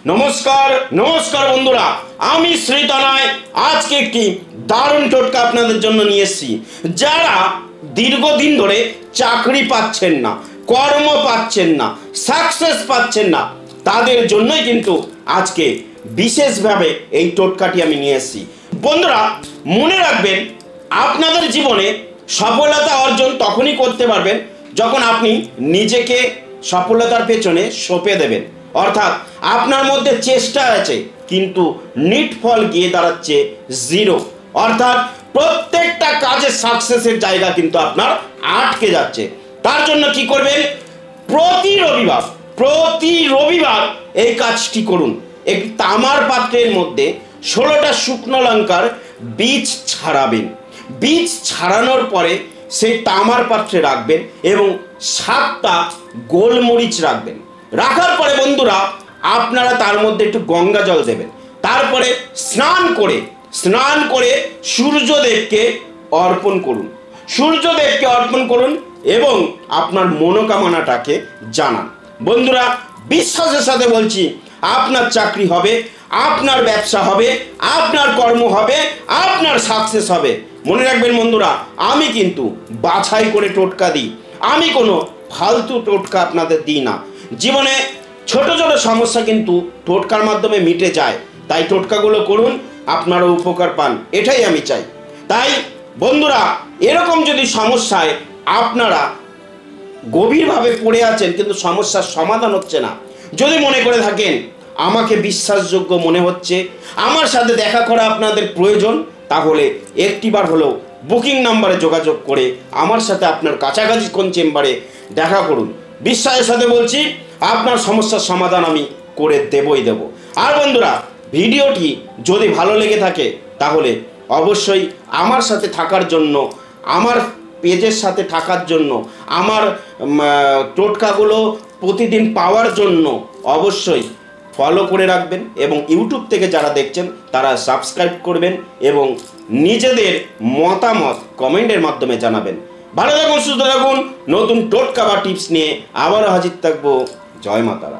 নমস্কার নমস্কার বন্ধুরা, আমি শ্রীতনয় আজকে একটি দারুণ টোটকা আপনাদের জন্য নিয়ে এসেছি। যারা দীর্ঘদিন ধরে চাকরি পাচ্ছেন না, কর্ম পাচ্ছেন না, সাকসেস পাচ্ছেন না, তাদের জন্যই কিন্তু আজকে বিশেষভাবে এই টোটকাটি আমি নিয়ে এসেছি। বন্ধুরা মনে রাখবেন, আপনাদের জীবনে সফলতা অর্জন তখনই করতে পারবেন যখন আপনি নিজেকে সফলতার পেছনে সঁপে দেবেন। অর্থাৎ আপনার মধ্যে চেষ্টা আছে কিন্তু নিট ফল গিয়ে দাঁড়াচ্ছে জিরো। অর্থাৎ প্রত্যেকটা কাজে সাকসেসের জায়গা কিন্তু আপনার আটকে যাচ্ছে। তার জন্য কি করবেন? প্রতি রবিবার এই কাজটি করুন। একটি তামার পাত্রের মধ্যে 16টা শুকনো লঙ্কার বীজ ছাড়াবেন। বীজ ছাড়ানোর পরে সেই তামার পাত্রে রাখবেন এবং 7টা গোলমরিচ রাখবেন। রাখার পরে বন্ধুরা আপনারা তার মধ্যে একটু গঙ্গা জল দেবেন। তারপরে স্নান করে সূর্যদেবকে অর্পণ করুন এবং আপনার মনোকামনাটাকে জানান। বন্ধুরা বিশ্বাসের সাথে বলছি, আপনার চাকরি হবে, আপনার ব্যবসা হবে, আপনার কর্ম হবে, আপনার সাকসেস হবে। মনে রাখবেন বন্ধুরা, আমি কিন্তু বাছাই করে টোটকা দিই, আমি কোনো ফালতু টোটকা আপনাদের দিই না। জীবনে ছোট ছোট সমস্যা কিন্তু টোটকার মাধ্যমে মিটে যায়। তাই টোটকাগুলো করুন, আপনারা উপকার পান, এটাই আমি চাই। তাই বন্ধুরা এরকম যদি সমস্যায় আপনারা গভীরভাবে পড়ে আছেন কিন্তু সমস্যার সমাধান হচ্ছে না, যদি মনে করে থাকেন আমাকে বিশ্বাসযোগ্য মনে হচ্ছে, আমার সাথে দেখা করা আপনাদের প্রয়োজন, তাহলে একটিবার হলেও বুকিং নাম্বারে যোগাযোগ করে আমার সাথে আপনার কাছাকাছি কোন চেম্বারে দেখা করুন। বিশ্বাসের সাথে বলছি, আপনার সমস্যার সমাধান আমি করে দেব। আর বন্ধুরা ভিডিওটি যদি ভালো লেগে থাকে তাহলে অবশ্যই আমার সাথে থাকার জন্য, আমার পেজের সাথে থাকার জন্য, আমার টোটকাগুলো প্রতিদিন পাওয়ার জন্য অবশ্যই ফলো করে রাখবেন এবং ইউটিউব থেকে যারা দেখছেন তারা সাবস্ক্রাইব করবেন এবং নিজেদের মতামত কমেন্টের মাধ্যমে জানাবেন। ভালো থাকুন, সুস্থ থাকুন। নতুন টোটকা বা টিপস নিয়ে আবারও হাজির থাকবো। জয় মা তারা।